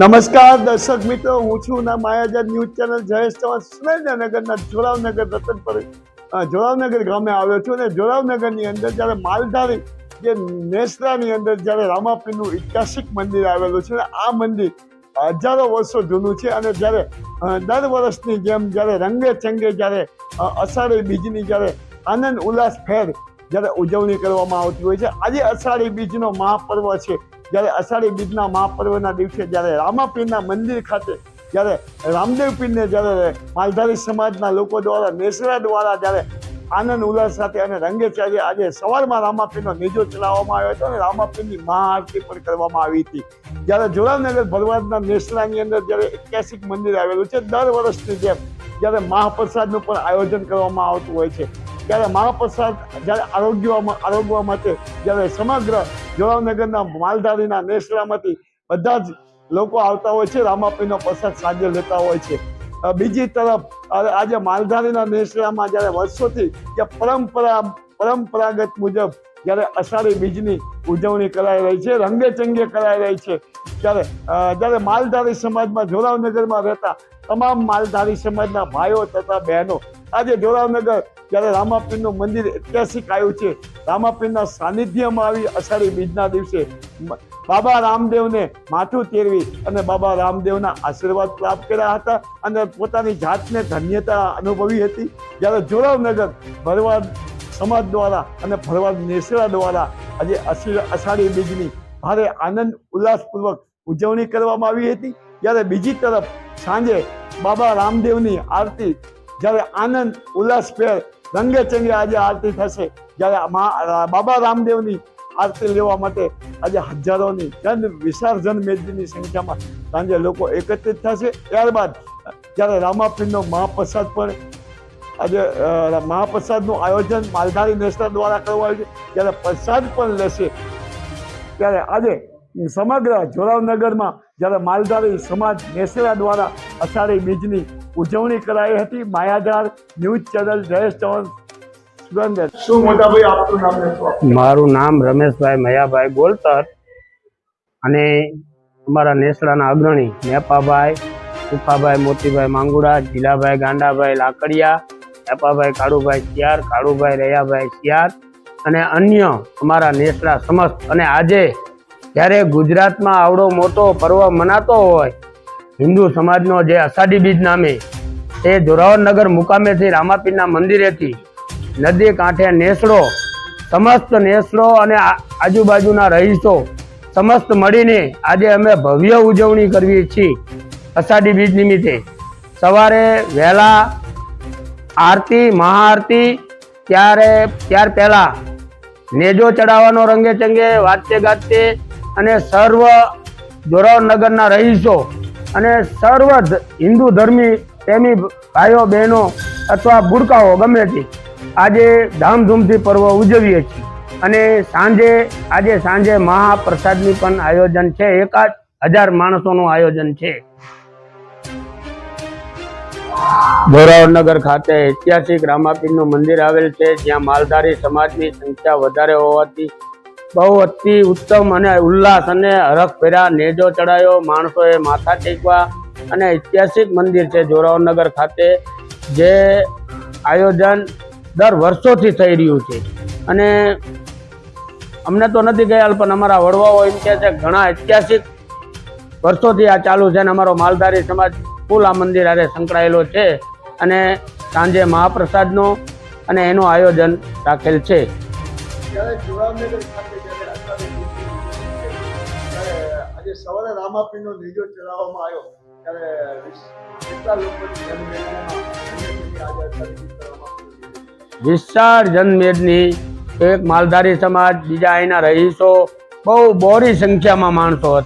નમસ્કાર દર્શક મિત્રો, હું છું ના માયાજાર ન્યૂઝ ચેનલ જયેશ ચૌહાણ સુરેન્દ્રનગરના જોરાવનગર રતનપર જોરાવનગર ગામે આવ્યો છું અને જોરાવનગરની અંદર જ્યારે માલધારી જે નેસરાની અંદર જ્યારે રામાપીરનું ઐતિહાસિક મંદિર આવેલું છે, આ મંદિર હજારો વર્ષો જૂનું છે અને જ્યારે દર વર્ષની જેમ જ્યારે રંગે ચંગે જ્યારે અષાઢી બીજની જ્યારે આનંદ ઉલ્લાસ ફેર જ્યારે ઉજવણી કરવામાં આવતી હોય છે, આજે અષાઢી બીજનો મહાપર્વ છે। જ્યારે અષાઢી બીજના મહાપર્વના દિવસે જ્યારે રામાપીરના મંદિર ખાતે જ્યારે રામદેવ પીરને જ્યારે માલધારી સમાજના લોકો દ્વારા નેસરા દ્વારા જ્યારે આનંદ ઉલ્લાસ સાથે અને રંગે ચાગે આજે સવારમાં રામાપીરનો નેજો ચલાવવામાં આવ્યો હતો અને રામાપીરની મહાઆરતી પણ કરવામાં આવી હતી। જ્યારે જોરાવનગર ભરવાડના નેસરાની અંદર જ્યારે ઐતિહાસિક મંદિર આવેલું છે, દર વર્ષની જેમ જ્યારે મહાપ્રસાદનું પણ આયોજન કરવામાં આવતું હોય છે। ત્યારે મહાપ્રસાદ જ્યારે આરોગવા માટે જ્યારે સમગ્ર જોરાવનગરના માલધારીના નેસરામાંથી બધા જ લોકો આવતા હોય છે, રામાપીરનો પ્રસાદ સાંજે લેતા હોય છે। બીજી તરફ આજે માલધારીના નેસરામાં જ્યારે વર્ષોથી જે પરંપરાગત મુજબ જ્યારે અષાઢી બીજની ઉજવણી કરાઈ રહી છે, રંગે ચંગે કરાઈ રહી છે, જ્યારે માલધારી સમાજમાં જોરાવનગરમાં રહેતા તમામ માલધારી સમાજના ભાઈઓ તથા બહેનો આજે જોરાવનગર જ્યારે રામાપીરનું મંદિર ઐતિહાસિક આવ્યું છે, રામાપીરના સાનિધ્યમાં આવી અષાઢી બીજના દિવસે બાબા રામદેવને માથું તેરવી અને બાબા રામદેવના આશીર્વાદ પ્રાપ્ત કર્યા હતા અને પોતાની જાતને ધન્યતા અનુભવી હતી। જ્યારે જોરાવનગર ભરવાડ સમાજ દ્વારા અને ભરવાડ નેસરા દ્વારા આજે અષાઢી બીજની ભારે આનંદ ઉલ્લાસપૂર્વક ઉજવણી કરવામાં આવી હતી। જ્યારે બીજી તરફ સાંજે બાબા રામદેવની આરતી જ્યારે આનંદ ઉલ્લાસ ફેર રંગે ચંગે આજે આરતી થશે, જ્યારે બાબા રામદેવની આરતી લેવા માટે આજે હજારોની વિશાળ જનમેદનીની સંખ્યામાં સાંજે લોકો એકત્રિત થશે। ત્યારબાદ જ્યારે રામાપીરનો મહાપ્રસાદ પણ આજે મહાપ્રસાદનું આયોજન માલધારી નેસરા દ્વારા કરવામાં આવ્યું છે, જ્યારે પ્રસાદ પણ લેશે। ત્યારે આજે સમગ્ર જોરાવનગરમાં જ્યારે માલધારી સમાજ નેસરા દ્વારા અષાઢી બીજની ઉજવણી કરાઈ હતી। માયાધાર ન્યૂઝ ચેનલ જયેશ ચૌહાણ સુરેન્દ્ર। શું મોટાભાઈ આપનું નામ લેશો? મારું નામ રમેશભાઈ મયાભાઈ બોલતર અને અમારા નેસડાના અગ્રણી નેપાભાઈ, સુખાભાઈ મોતીભાઈ માંગુડા, જીલાભાઈ ગાંડાભાઈ લાકડિયા, નેપાભાઈ કાળુભાઈ શિયાર, કાળુભાઈ રૈયાભાઈ શિયાર અને અન્ય અમારા નેસડા સમસ્ત અને આજે જ્યારે ગુજરાતમાં આવડો મોટો પર્વ મનાતો હોય હિન્દુ સમાજનો જે અષાઢી બીજ નામે એ જોરાવનગર મુકામેથી રામાપીરના મંદિરેથી નદી કાંઠે નેસડો સમસ્ત નેસડો અને આજુબાજુના રહીશો સમસ્ત મળીને આજે અમે ભવ્ય ઉજવણી કરવી છીએ। અષાઢી બીજ નિમિત્તે સવારે વહેલા આરતી મહાઆરતી ત્યાર પહેલા નેજો ચડાવવાનો રંગે ચંગે વાજતે ગાજતે અને સર્વ જોરાવનગરના રહીશો અને સર્વ હિન્દુ ધર્મી પ્રેમી ભાઈઓ બહેનો અથવા બુડકાઓ ગમે તે આજે ધામધૂમથી પર્વ ઉજવીએ છીએ અને આજે સાંજે મહાપ્રસાદની પણ આયોજન છે। 1000 માણસોનું આયોજન છે। જોરાવનગર ખાતે ઐતિહાસિક રામાપીરનું મંદિર આવેલ છે, જ્યાં માલધારી સમાજની સંખ્યા વધારે હોવાથી બહુ અતિ ઉત્તમ અને ઉલ્લાસ અને હરખભેરા નેજો ચડાયો, માણસોએ માથા ટેકવા અને ઐતિહાસિક મંદિર છે જોરાવનગર ખાતે, જે આયોજન દર વર્ષોથી થઈ રહ્યું છે અને અમને તો નથી ગયાલ પણ અમારા વડવાઓ એમ કહે છે ઘણા ઐતિહાસિક વર્ષોથી આ ચાલુ છે અને અમારો માલધારી સમાજ ફૂલ આ મંદિર હારે સંકળાયેલો છે અને સાંજે મહાપ્રસાદનો અને એનું આયોજન રાખેલ છે। આજે સવારે રામાપીરનો નેજો ચલાવવામાં આવ્યો ત્યારે કેટલા લોકોની વિશાળ જનમેદની એક માલધારી સમાજ, બીજા અહીંના રહીશો, બહુ બોરી સંખ્યામાં માણસો હતા।